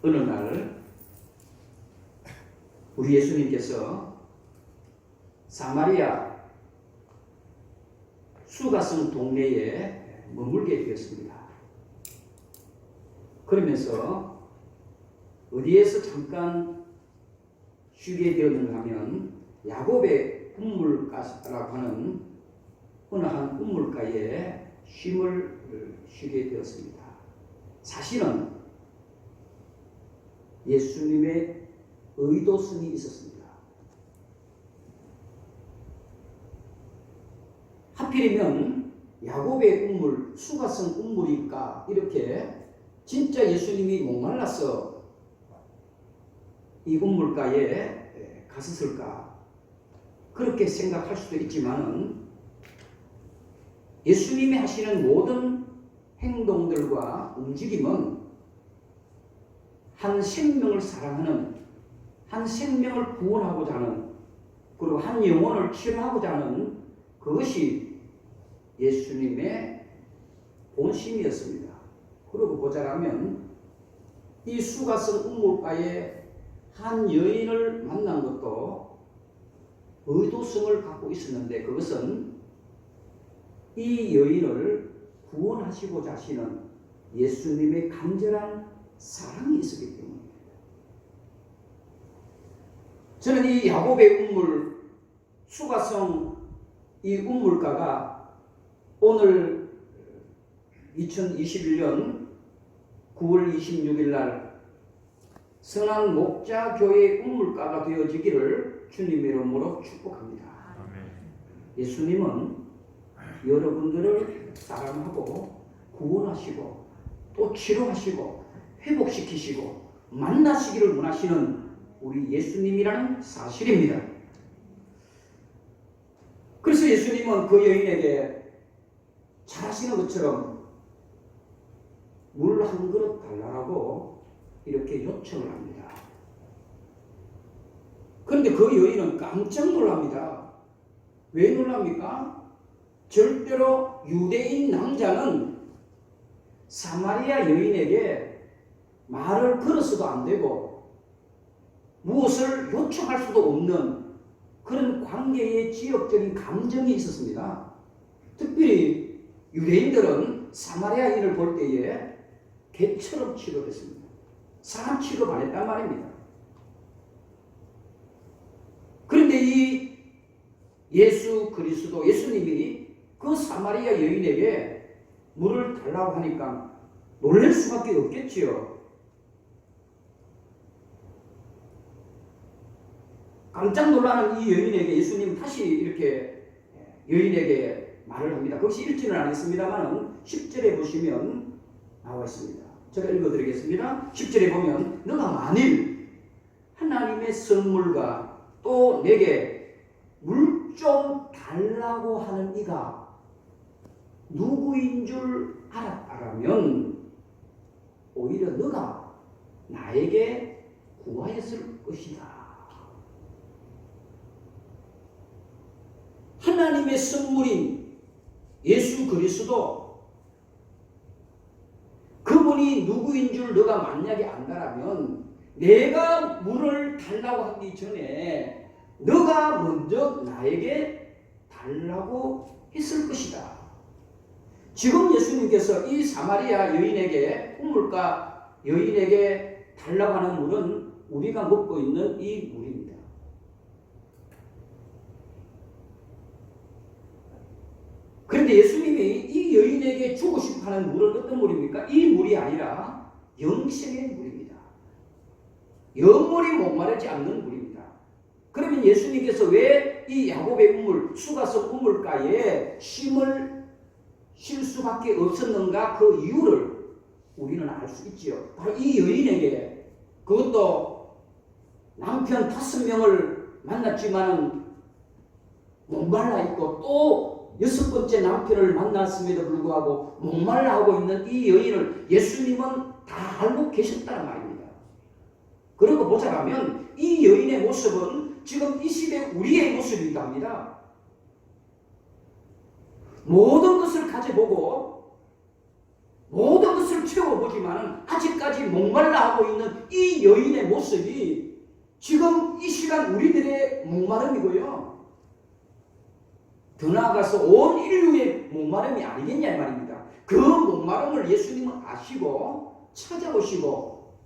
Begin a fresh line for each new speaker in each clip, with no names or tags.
어느 날 우리 예수님께서 사마리아 수가성 동네에 머물게 되었습니다. 그러면서 어디에서 잠깐 쉬게 되었는가 하면 야곱의 운물가라고 하는 어느 한 운물가에 쉼을 쉬게 되었습니다. 사실은 예수님의 의도성이 있었습니다. 하필이면 야곱의 운물, 수가성 운물일까? 이렇게 진짜 예수님이 목말라서 이 운물가에 갔었을까? 그렇게 생각할 수도 있지만 예수님이 하시는 모든 행동들과 움직임은 한 생명을 사랑하는, 한 생명을 구원하고자 하는, 그리고 한 영혼을 치료하고자 하는 그것이 예수님의 본심이었습니다. 그러고 보자라면 이 수가성 운물가에 한 여인을 만난 것도 의도성을 갖고 있었는데 그것은 이 여인을 구원하시고자 하시는 예수님의 간절한 사랑이 있었기 때문입니다. 저는 이 야곱의 운물, 수가성 이 운물가가 오늘 2021년 9월 26일 날 선한 목자교회 운물가가 되어지기를 주님의 이름으로 축복합니다. 예수님은 여러분들을 사랑하고 구원하시고 또 치료하시고 회복시키시고 만나시기를 원하시는 우리 예수님이라는 사실입니다. 그래서 예수님은 그 여인에게 잘하시는 것처럼 물 한 그릇 달라고 이렇게 요청을 합니다. 그런데 그 여인은 깜짝 놀랍니다. 왜 놀랍니까? 절대로 유대인 남자는 사마리아 여인에게 말을 걸어서도 안 되고 무엇을 요청할 수도 없는 그런 관계의 지역적인 감정이 있었습니다. 특별히 유대인들은 사마리아인을 볼 때에 개처럼 취급했습니다. 사람 취급 안 했단 말입니다. 그런데 이 예수 그리스도 예수님이 그 사마리아 여인에게 물을 달라고 하니까 놀랄 수밖에 없겠지요. 깜짝 놀라는 이 여인에게 예수님 다시 이렇게 여인에게 말을 합니다. 그것이 1절은 안 했습니다만 10절에 보시면 나와 있습니다. 제가 읽어드리겠습니다. 10절에 보면 너가 만일 하나님의 선물과 또 내게 물 좀 달라고 하는 이가 누구인 줄 알았다면 오히려 너가 나에게 구하였을 것이다. 하나님의 선물인 예수 그리스도 그분이 누구인 줄 너가 만약에 안다라면 내가 물을 달라고 하기 전에 너가 먼저 나에게 달라고 했을 것이다. 지금 예수님께서 이 사마리아 여인에게 운물가 여인에게 달라고 하는 물은 우리가 먹고 있는 이 물입니다. 그런데 예수님이 이 여인에게 주고 싶어하는 물은 어떤 물입니까? 이 물이 아니라 영생의 물입니다. 영원히 목마르지 않는 물입니다. 그러면 예수님께서 왜 이 야곱의 우물, 수가성 우물가에 쉼을 쉴 수밖에 없었는가 그 이유를 우리는 알 수 있지요. 바로 이 여인에게 그것도 남편 5명을 만났지만 목말라 있고 또 6번째 남편을 만났음에도 불구하고 목말라 하고 있는 이 여인을 예수님은 다 알고 계셨다는 말입니다. 그러고 보자면 이 여인의 모습은 지금 이 시대 우리의 모습이기도 합니다. 모든 것을 가져보고 모든 것을 것을 채워보지만 아직까지 목말라 하고 있는 이 여인의 모습이 지금 이 시간 우리들의 목마름이고요. 더 나아가서 온 인류의 목마름이 아니겠냐 이 말입니다. 그 목마름을 예수님은 아시고 찾아오시고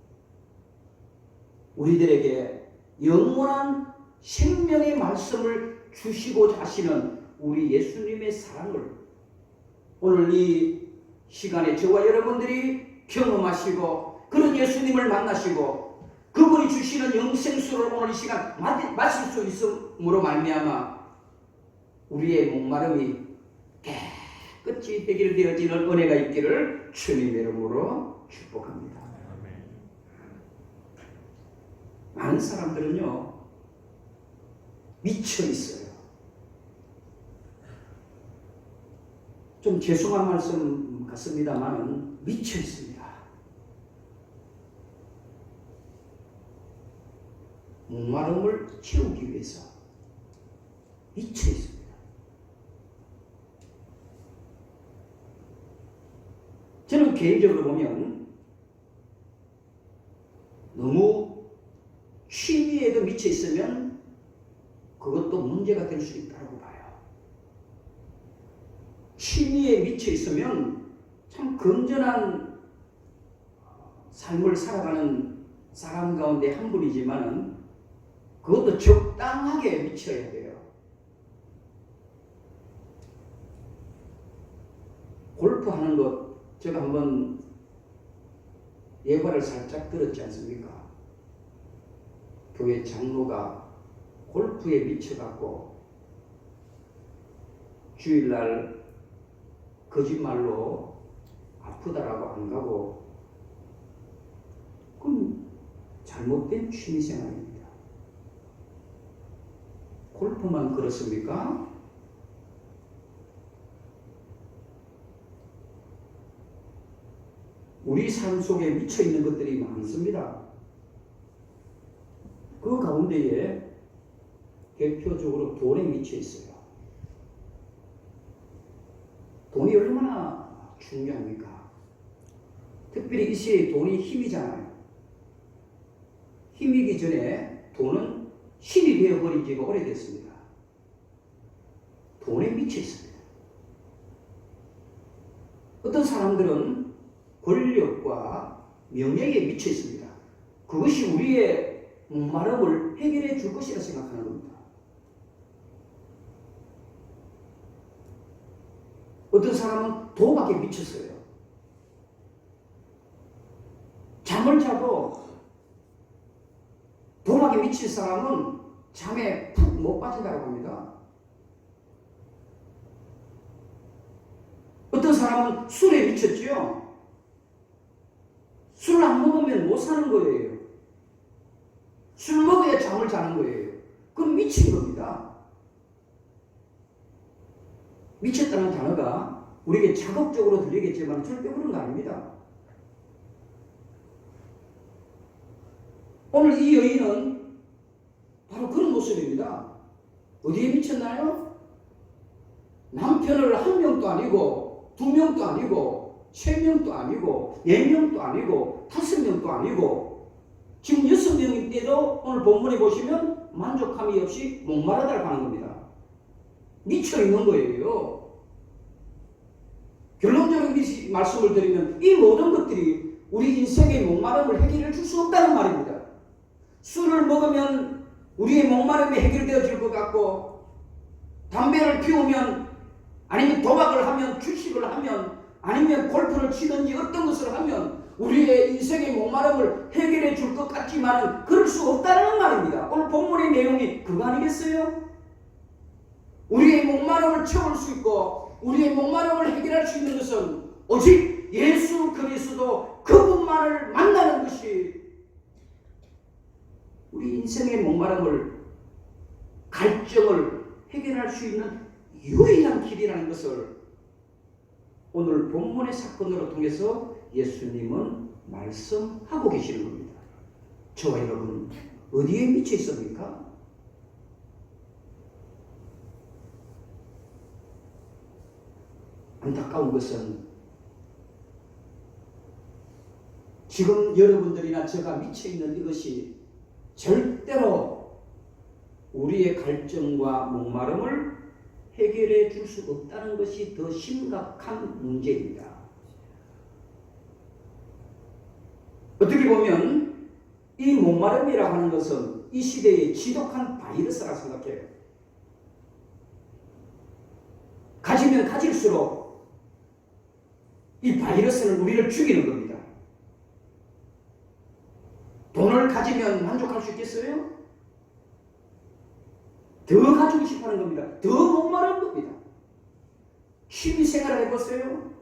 우리들에게 영원한 생명의 말씀을 주시고자 하시는 우리 예수님의 사랑을 오늘 이 시간에 저와 여러분들이 경험하시고 그런 예수님을 만나시고 그분이 주시는 영생수를 오늘 이 시간 마실 수 있음으로 말미암아 우리의 목마름이 깨끗이 해결되어지는 은혜가 있기를 주님의 이름으로 축복합니다. 많은 사람들은요 미쳐 있어요. 좀 죄송한 말씀 같습니다만은 미쳐 있습니다. 목마름을 채우기 위해서 미쳐 있습니다. 저는 개인적으로 보면 너무 취미에도 미쳐 있으면 그것도 문제가 될 수 있다고 봐요. 취미에 미쳐 있으면 참 건전한 삶을 살아가는 사람 가운데 한 분이지만은 그것도 적당하게 미쳐야 돼요. 골프 하는 것 제가 한번 예화를 살짝 들었지 않습니까? 교회 장로가 골프에 미쳐갖고 주일날 거짓말로 아프다라고 안 가고 그건 잘못된 취미생활입니다. 골프만 그렇습니까? 우리 삶 속에 미쳐있는 것들이 많습니다. 그 가운데에 대표적으로 돈에 미쳐 있어요. 돈이 얼마나 중요합니까? 특별히 이 시대에 돈이 힘이잖아요. 힘이기 전에 돈은 신이 되어버린 지가 오래됐습니다. 돈에 미쳐 있습니다. 어떤 사람들은 권력과 명예에 미쳐 있습니다. 그것이 우리의 목마름을 해결해 줄 것이라 생각하는 겁니다. 어떤 사람은 도박에 미쳤어요. 잠을 자도 도박에 미친 사람은 잠에 푹 못 빠진다고 합니다. 어떤 사람은 술에 미쳤지요. 술 안 먹으면 못 사는 거예요. 술 먹어야 잠을 자는 거예요. 그건 미친 겁니다. 미쳤다는 단어가 우리에게 자극적으로 들리겠지만 절대 그런 거 아닙니다. 오늘 이 여인은 바로 그런 모습입니다. 어디에 미쳤나요? 남편을 한 명도 아니고 두 명도 아니고 세 명도 아니고 네 명도 아니고 다섯 명도 아니고 지금 6명인데도 오늘 본문에 보시면 만족함이 없이 목마르다고 하는 겁니다. 미쳐있는 거예요. 결론적인 말씀을 드리면 이 모든 것들이 우리 인생의 목마름을 해결해 줄 수 없다는 말입니다. 술을 먹으면 우리의 목마름이 해결되어질 것 같고 담배를 피우면 아니면 도박을 하면 주식을 하면 아니면 골프를 치든지 어떤 것을 하면 우리의 인생의 목마름을 해결해 줄 것 같지만 그럴 수 없다는 말입니다. 오늘 본문의 내용이 그거 아니겠어요? 우리의 목마름을 채울 수 있고 우리의 목마름을 해결할 수 있는 것은 오직 예수 그리스도 그분만을 만나는 것이 우리 인생의 목마름을 갈증을 해결할 수 있는 유일한 길이라는 것을 오늘 본문의 사건으로 통해서 예수님은 말씀하고 계시는 겁니다. 저와 여러분 어디에 미쳐 있습니까? 안타까운 것은 지금 여러분들이나 제가 미쳐있는 이것이 절대로 우리의 갈증과 목마름을 해결해 줄 수 없다는 것이 더 심각한 문제입니다. 어떻게 보면 이 목마름이라고 하는 것은 이 시대의 지독한 바이러스라고 생각해요. 가지면 가질수록 이 바이러스는 우리를 죽이는 겁니다. 돈을 가지면 만족할 수 있겠어요? 더 가지고 싶어 하는 겁니다. 더 목마른 겁니다. 취미 생활을 해보세요.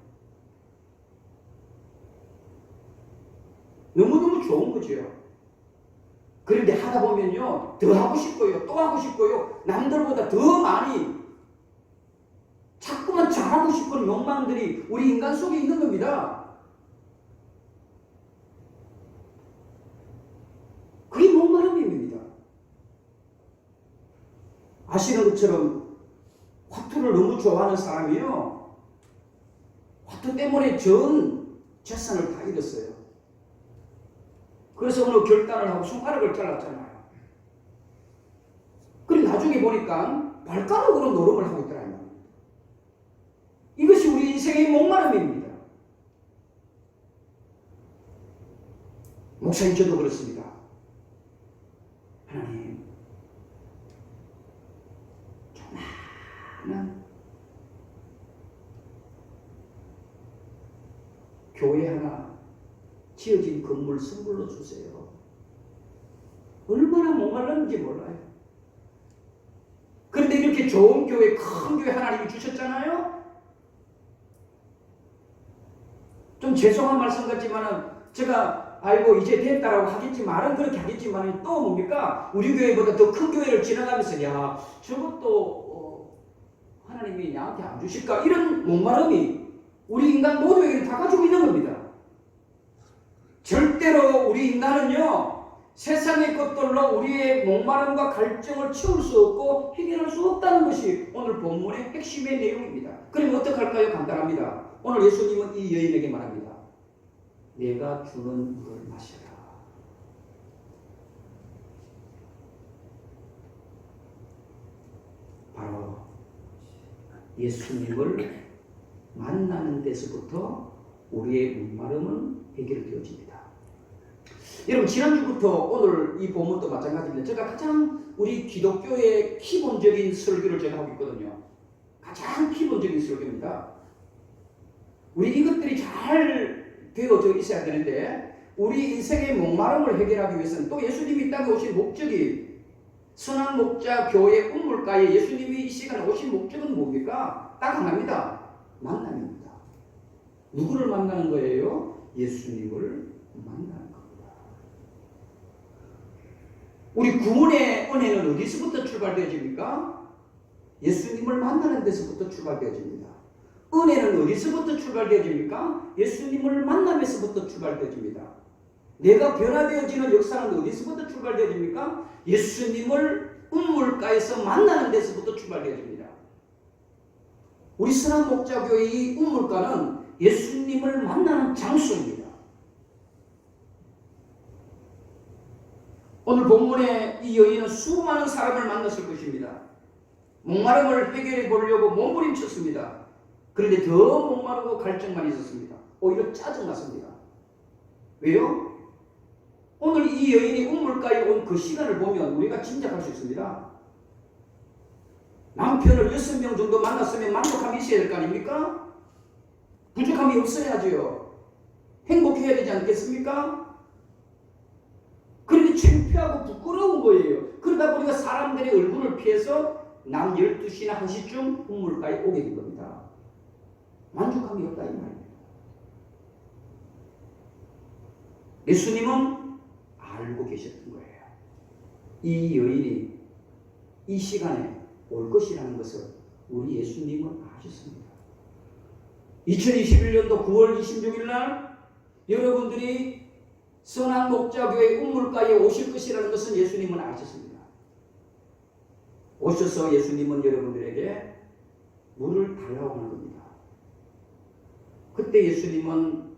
너무너무 좋은 거죠. 그런데 하다 보면요, 더 하고 싶고요, 또 하고 싶고요, 남들보다 더 많이 자꾸만 잘하고 싶은 욕망들이 우리 인간 속에 있는 겁니다. 그게 목마름입니다. 아시는 것처럼 화투를 너무 좋아하는 사람이요, 화투 때문에 전 재산을 다 잃었어요. 그래서 오늘 결단을 하고 손가락을 잘랐잖아요. 그리고 나중에 보니까 발가락으로 노름을 하고 있더라고요. 이것이 우리 인생의 목마름입니다. 목사님, 저도 그렇습니다. 하나님, 조그마한 교회 하나 지어진 건물 선물로 주세요. 얼마나 목말랐는지 몰라요. 그런데 이렇게 좋은 교회, 큰 교회 하나님이 주셨잖아요. 좀 죄송한 말씀 같지만은 제가 아이고 이제 됐다라고 하겠지만은, 그렇게 하겠지만은 또 뭡니까? 우리 교회보다 더 큰 교회를 지나가면서 야, 저것도 하나님이 나한테 안 주실까? 이런 목마름이 우리 인간 모두에게 다 가지고 있는 겁니다. 절대로 우리 인간은요, 세상의 것들로 우리의 목마름과 갈증을 채울 수 없고 해결할 수 없다는 것이 오늘 본문의 핵심의 내용입니다. 그럼 어떻게 할까요? 간단합니다. 오늘 예수님은 이 여인에게 말합니다. 내가 주는 물을 마셔라. 바로 예수님을 만나는 데서부터 우리의 목마름은 해결되어집니다. 여러분, 지난주부터 오늘 이 본문도 마찬가지입니다. 제가 가장 우리 기독교의 기본적인 설교를 제가 하고 있거든요. 가장 기본적인 설교입니다. 우리 이것들이 잘 되어져 있어야 되는데, 우리 인생의 목마름을 해결하기 위해서는 또 예수님이 이 땅에 오신 목적이, 선한 목자 교회 운물가에 예수님이 이 시간에 오신 목적은 뭡니까? 딱 하나입니다. 만남입니다. 누구를 만나는 거예요? 예수님을 만나는 겁니다. 우리 구원의 은혜는 어디서부터 출발되어집니까? 예수님을 만나는 데서부터 출발되어집니다. 은혜는 어디서부터 출발되어집니까? 예수님을 만남에서부터 출발되어집니다. 내가 변화되어지는 역사는 어디서부터 출발되어집니까? 예수님을 운물가에서 만나는 데서부터 출발되어집니다. 우리 선한 목자교회의 운물가는 예수님을 만나는 장소입니다. 오늘 본문의 이 여인은 수많은 사람을 만났을 것입니다. 목마름을 해결해 보려고 몸부림쳤습니다. 그런데 더 목마르고 갈증만 있었습니다. 오히려 짜증났습니다. 왜요? 오늘 이 여인이 운물가에 온 그 시간을 보면 우리가 짐작할 수 있습니다. 남편을 6명 정도 만났으면 만족함이 있어야 될 거 아닙니까? 부족함이 없어야죠. 행복해야 되지 않겠습니까? 그런데 창피하고 부끄러운 거예요. 그러다 보니까 사람들의 얼굴을 피해서 남 12시나 1시쯤 운물가에 오게 된 겁니다. 만족함이 없다 이 말입니다. 예수님은 알고 계셨던 거예요. 이 여인이 이 시간에 올 것이라는 것을 우리 예수님은 아셨습니다. 2021년도 9월 26일 날 여러분들이 선한 목자교회 운물가에 오실 것이라는 것은 예수님은 아셨습니다. 오셔서 예수님은 여러분들에게 물을 달라고 하는 겁니다. 그때 예수님은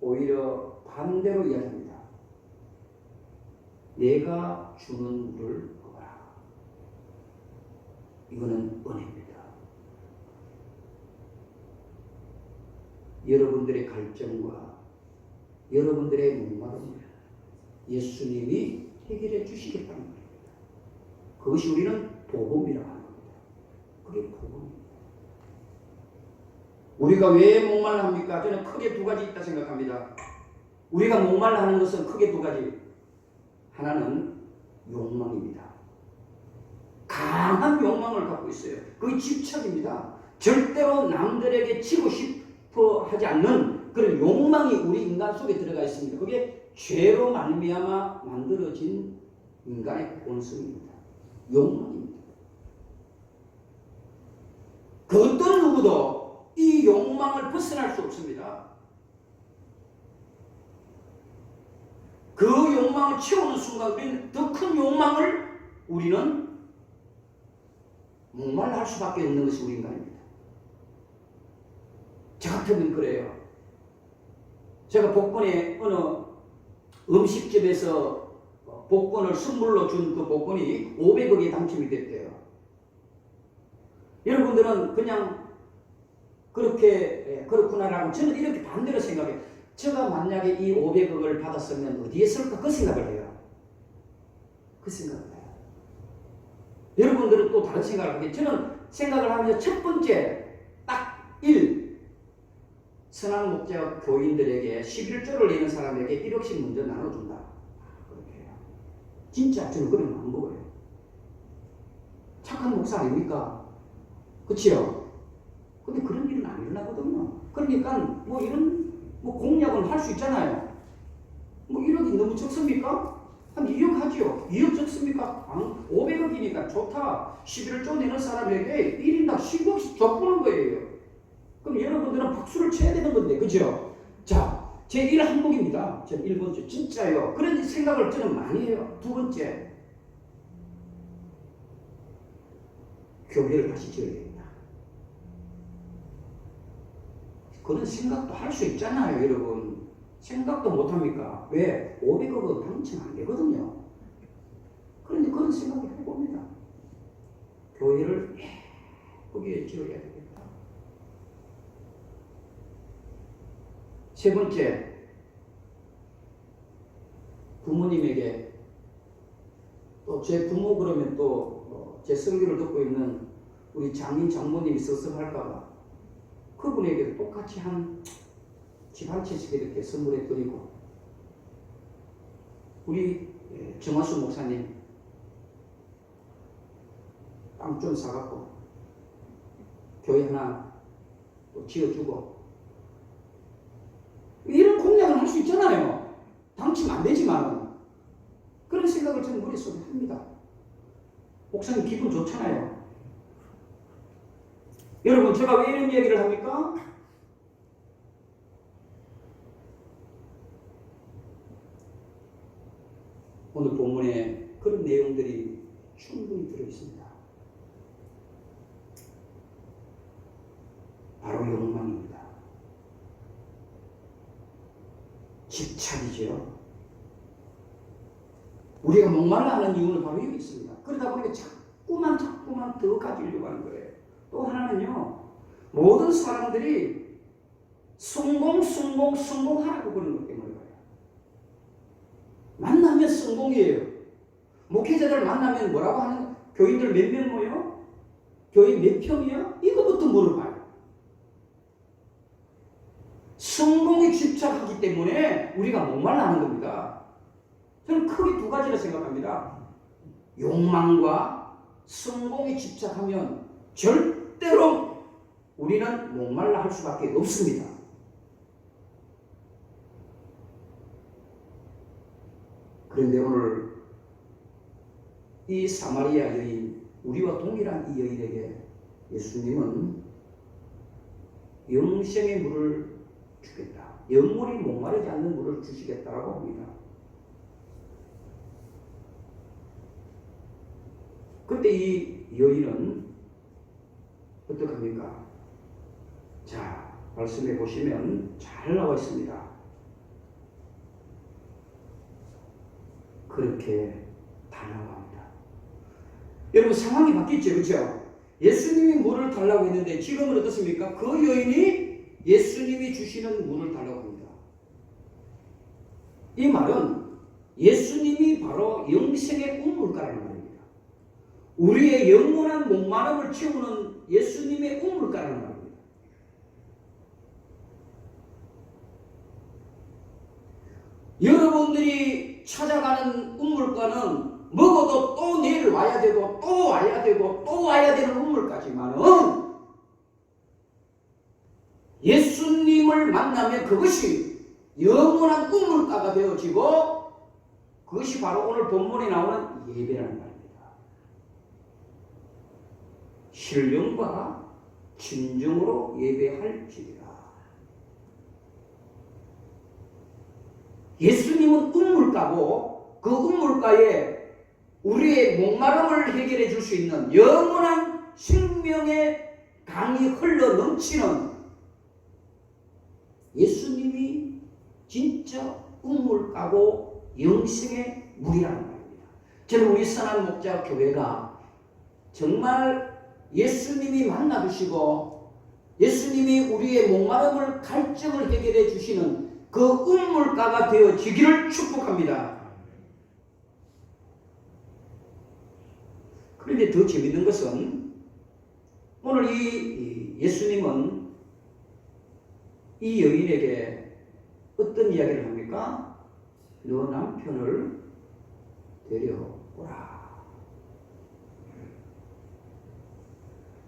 오히려 반대로 이야기합니다. 내가 주는 물을 먹어라. 이거는 은혜입니다. 여러분들의 갈증과 여러분들의 목마름을 예수님이 해결해 주시겠다는 말입니다. 그것이 우리는 복음이라고 하는 겁니다. 그게 복음입니다. 우리가 왜 목말라 합니까? 저는 크게 두 가지 있다 생각합니다. 우리가 목말라 하는 것은 크게 두 가지. 하나는 욕망입니다. 강한 욕망을 갖고 있어요. 그게 집착입니다. 절대로 남들에게 지고 싶어 하지 않는 그런 욕망이 우리 인간 속에 들어가 있습니다. 그게 죄로 말미암아 만들어진 인간의 본성입니다. 욕망입니다. 그 어떤 누구도 이 욕망을 벗어날 수 없습니다. 그 욕망을 채우는 순간 우리는 더 큰 욕망을 우리는 목말라 할 수밖에 없는 것이 우리 인간입니다. 저 같으면 그래요. 제가 복권에 어느 음식점에서 복권을 선물로 준 그 복권이 500억에 당첨이 됐대요. 여러분들은 그냥 그렇게 그렇구나라고 저는 이렇게 반대로 생각해요. 제가 만약에 이 500억을 받았으면 어디에 쓸까 그 생각을 해요. 그 생각을 해요. 여러분들은 또 다른 생각을 하겠죠. 저는 생각을 하면서 첫 번째 딱 1. 선한 목적 교인들에게 11조를 내는 사람에게 1억씩 먼저 나눠준다. 그렇게 해요. 진짜 저는 그런 마음 먹어요. 착한 목사 아닙니까? 그치요? 근데 그런 일은 안 일어나거든요. 그러니까 뭐 이런 공약은 할 수 있잖아요. 1억이 너무 적습니까? 한 2억 하지요. 2억 적습니까? 500억이니까 좋다. 11조 내는 사람에게 1인당 10억씩 줘보는 거예요. 그럼 여러분들은 박수를 쳐야 되는 건데, 그죠? 자, 제 1 항목입니다. 전 1번째. 진짜요. 그런 생각을 저는 많이 해요. 두 번째. 교회를 다시 지어야 됩니다. 그런 생각도 할 수 있잖아요, 여러분. 생각도 못합니까? 왜? 500억은 당첨 안 되거든요. 그런데 그런 생각을 해봅니다. 교회를 예쁘게 지어야 되겠다. 세 번째, 부모님에게 또 제 부모 그러면 또 제 설교를 듣고 있는 우리 장인 장모님이 섭섭할까봐 그분에게도 똑같이 집 한 채씩 이렇게 선물해 드리고 우리 정화수 목사님 땅 좀 사갖고 교회 하나 또 지어주고 이런 공약을 할 수 있잖아요. 당첨 안 되지만 그런 생각을 저는 머릿속에 합니다. 목사님 기분 좋잖아요. 여러분 제가 왜 이런 얘기를 합니까? 오늘 본문에 그런 내용들이 충분히 들어있습니다. 바로 욕망입니다. 집착이죠. 우리가 목말라 하는 이유는 바로 여기 있습니다. 그러다 보니까 자꾸만 더 가지려고 하는 거예요. 또 하나는요, 모든 사람들이 성공하라고 그러는 것 때문에 그래요. 만나면 성공이에요. 목회자들 만나면 뭐라고 하는, 교인들 몇 명 모여? 교인 몇 평이요? 이거부터 물어봐요. 성공에 집착하기 때문에 우리가 목말라 하는 겁니다. 저는 크게 두 가지를 생각합니다. 욕망과 성공에 집착하면 절대로 우리는 목말라 할 수밖에 없습니다. 그런데 오늘 이 사마리아 여인, 우리와 동일한 이 여인에게 예수님은 영생의 물을 주겠다. 영물이 목마르지 않는 물을 주시겠다라고 합니다. 그때 이 여인은 어떡합니까? 자, 말씀해 보시면 잘 나와 있습니다. 그렇게 달라고 합니다. 여러분 상황이 바뀌었죠, 그렇죠? 예수님이 물을 달라고 했는데 지금은 어떻습니까? 그 여인이 예수님이 주시는 물을 달라고 합니다. 이 말은 예수님이 바로 영생의 우물가라는 말입니다. 우리의 영원한 목마름을 채우는 예수님의 우물가라는 말입니다. 여러분들이 찾아가는 우물가는 먹어도 또 내일 와야 되고 또 와야 되고 또 와야 되는 우물가지만은 예수님을 만나면 그것이 영원한 우물가가 되어지고 그것이 바로 오늘 본문에 나오는 예배라는 말입니다. 신령과 진정으로 예배할지니라. 예수님은 우물가고 그 우물가에 우리의 목마름을 해결해 줄 수 있는 영원한 생명의 강이 흘러 넘치는 예수님이 진짜 우물가고 영생의 물이라는 말입니다. 저는 우리 선한 목자 교회가 정말 예수님이 만나주시고 예수님이 우리의 목마름을 갈증을 해결해 주시는 그 우물가가 되어지기를 축복합니다. 그런데 더 재밌는 것은 오늘 이 예수님은 이 여인에게 어떤 이야기를 합니까? 너 남편을 데려오라.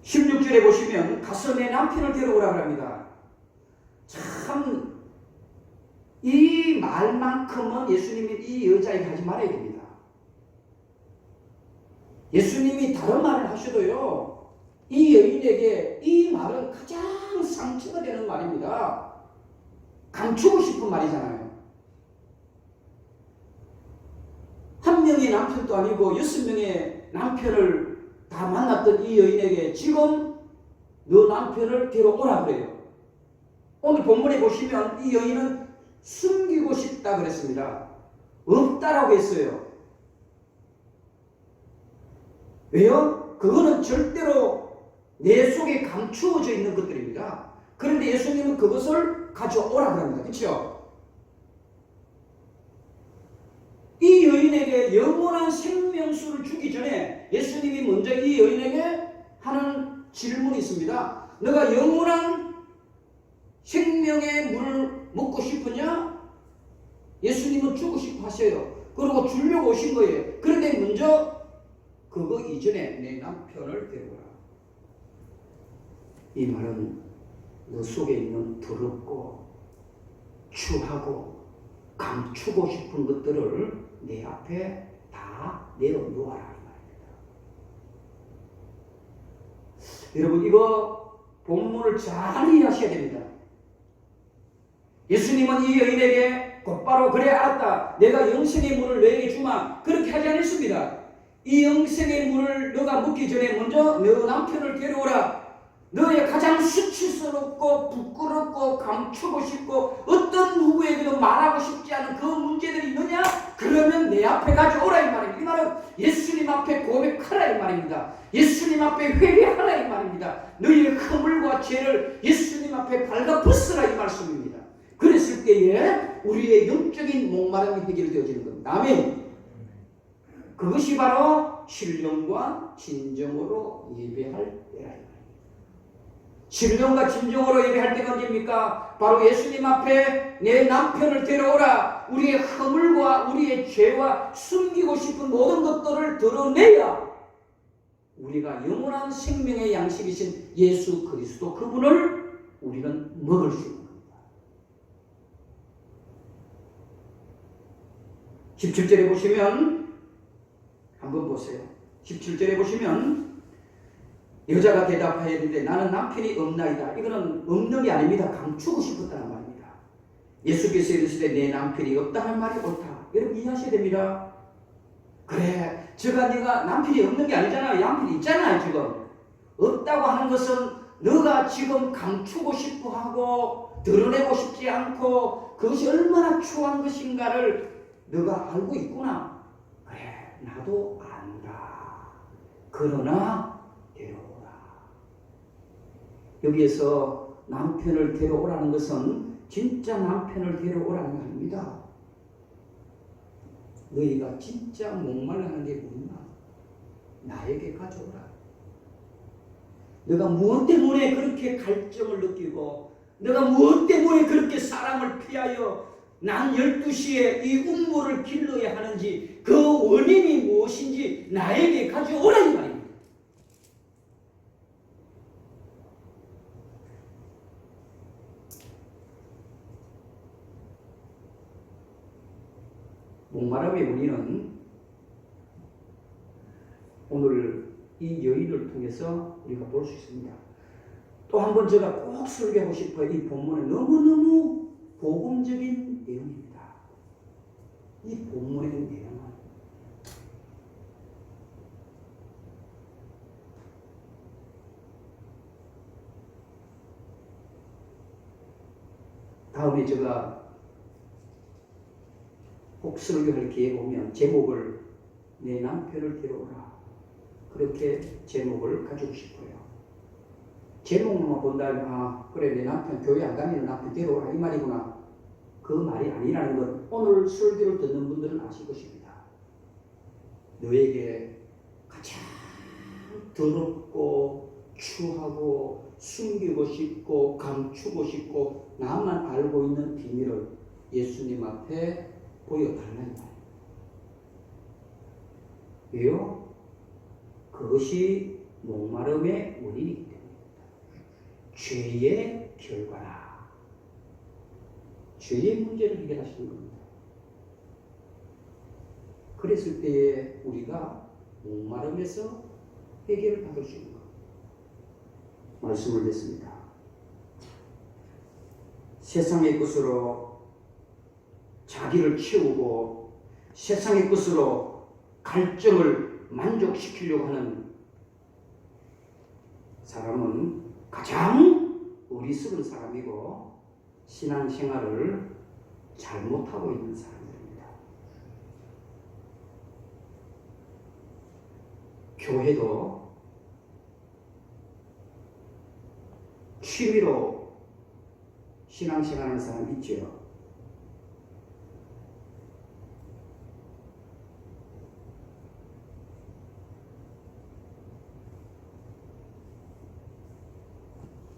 16절에 보시면 가서 내 남편을 데려오라 합니다. 참 이 말만큼은 예수님이 이 여자에게 하지 말아야 됩니다. 예수님이 다른 말을 하셔도요, 이 여인에게 이 말은 가장 상처가 되는 말입니다. 감추고 싶은 말이잖아요. 한 명의 남편도 아니고 6명의 남편을 다 만났던 이 여인에게 지금 너 남편을 데려오라 그래요. 오늘 본문에 보시면 이 여인은 숨기고 싶다 그랬습니다. 없다라고 했어요. 왜요? 그거는 절대로 내 속에 감추어져 있는 것들입니다. 그런데 예수님은 그것을 가져오라 그럽니다. 그렇죠? 이 여인에게 영원한 생명수를 주기 전에 예수님이 먼저 이 여인에게 하는 질문이 있습니다. 너가 영원한 생명의 물을 먹고 싶으냐? 예수님은 주고 싶어 하세요. 그리고 주려고 오신 거예요. 그런데 먼저 그거 이전에 내 남편을 데려오라. 이 말은 너 속에 있는 더럽고 추하고 감추고 싶은 것들을 내 앞에 다 내어놓아라 이 말입니다. 여러분 이거 본문을 잘 이해하셔야 됩니다. 예수님은 이 여인에게 곧바로 그래 알았다. 내가 영생의 물을 너에게 주마. 그렇게 하지 않았습니다. 이 영생의 물을 너가 먹기 전에 먼저 너 남편을 데려오라. 너의 가장 수치스럽고 부끄럽고 감추고 싶고 어떤 누구에게도 말하고 싶지 않은 그 문제들이 있느냐? 그러면 내 앞에 가져오라 이 말입니다. 이 말은 예수님 앞에 고백하라 이 말입니다. 예수님 앞에 회개하라 이 말입니다. 너희의 허물과 죄를 예수님 앞에 발가벗으라 이 말씀입니다. 그랬을 때에 우리의 영적인 목마름이 해결되어지는 겁니다. 아멘. 그것이 바로 신령과 진정으로 예배할 때라. 신령과 진정으로 예배할 때가 언제입니까? 바로 예수님 앞에 내 남편을 데려오라. 우리의 허물과 우리의 죄와 숨기고 싶은 모든 것들을 드러내야 우리가 영원한 생명의 양식이신 예수 그리스도 그분을 우리는 먹을 수 있는 겁니다. 17절에 보시면 한번 보세요. 17절에 보시면 여자가 대답하였는데 나는 남편이 없나이다. 이거는 없는 게 아닙니다. 감추고 싶었다는 말입니다. 예수께서 이르시되 내 남편이 없다는 말이 옳다. 여러분 이해하셔야 됩니다. 그래, 네가 남편이 없는 게 아니잖아. 남편이 있잖아. 지금 없다고 하는 것은 너가 지금 감추고 싶어하고 드러내고 싶지 않고 그것이 얼마나 추한 것인가를 너가 알고 있구나. 나도 안다. 그러나 데려오라. 여기에서 남편을 데려오라는 것은 진짜 남편을 데려오라는 말입니다. 너희가 진짜 목말라하는 게 뭐냐? 나에게 가져오라. 너가 무엇 때문에 그렇게 갈증을 느끼고 너가 무엇 때문에 그렇게 사람을 피하여 난 12시에 이 음모를 길러야 하는지 그 원인이 무엇인지 나에게 가져오라는 말입니다. 목마름의 원인은 오늘 이 여인을 통해서 우리가 볼 수 있습니다. 또 한 번 제가 꼭 설교하고 싶어요. 이 본문은 너무너무 복음적인 내용입니다. 이 본문의 내용은 다음에 제가 꼭 설교할 기회가 오면 제목을 내 남편을 데려오라 그렇게 제목을 가지고 싶어요. 제목만 본다면 아 그래 내 남편 교회 안 다니는 남편 데려오라 이 말이구나. 그 말이 아니라는 것 오늘 설교를 듣는 분들은 아실 것입니다. 너에게 가장 더럽고 추하고 숨기고 싶고 감추고 싶고 나만 알고 있는 비밀을 예수님 앞에 보여달라는 말이에요. 왜요? 그것이 목마름의 원인이기 때문입니다. 죄의 결과라. 죄의 문제를 해결하시는 겁니다. 그랬을 때에 우리가 목마름에서 해결을 받을 수 있는 겁니다. 말씀을 냈습니다. 세상의 것으로 자기를 채우고 세상의 것으로 갈증을 만족시키려고 하는 사람은 가장 어리석은 사람이고 신앙생활을 잘못하고 있는 사람들입니다. 교회도 취미로 신앙생활하는 사람 있죠.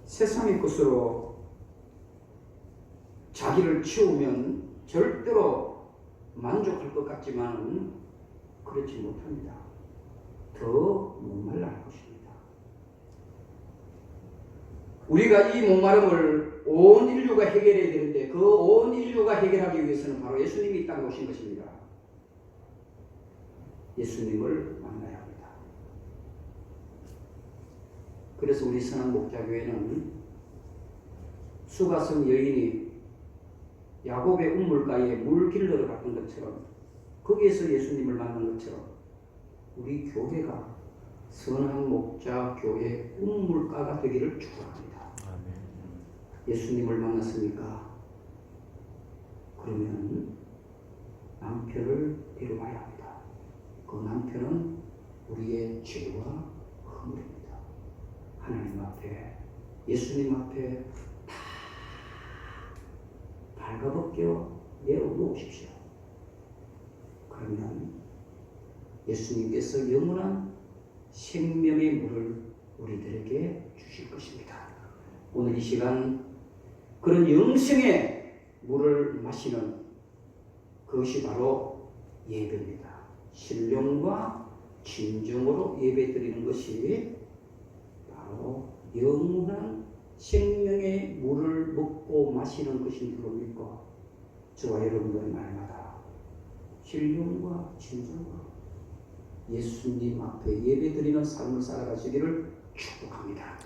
세상의 것으로 자기를 채우면 절대로 만족할 것 같지만 그렇지 못합니다. 더 목말라 할 것입니다. 우리가 이 목마름을 온 인류가 해결해야 되는데 그 온 인류가 해결하기 위해서는 바로 예수님이 이 땅에 오신 것입니다. 예수님을 만나야 합니다. 그래서 우리 선한목자교회는 수가성 여인이 야곱의 운물가에 물 길러러 갔던 것처럼 거기에서 예수님을 만난 것처럼 우리 교회가 선한목자교회 운물가가 되기를 축원합니다. 예수님을 만났으니까 그러면 남편을 데려와야 합니다. 그 남편은 우리의 죄와 허물입니다. 하나님 앞에 예수님 앞에 다 발가벗겨 내어놓으십시오. 그러면 예수님께서 영원한 생명의 물을 우리들에게 주실 것입니다. 오늘 이 시간 그런 영생의 물을 마시는 그것이 바로 예배입니다. 신령과 진정으로 예배드리는 것이 바로 영원한 생명의 물을 먹고 마시는 것인 줄 믿고 저와 여러분들은 날마다 신령과 진정으로 예수님 앞에 예배드리는 삶을 살아가시기를 축복합니다.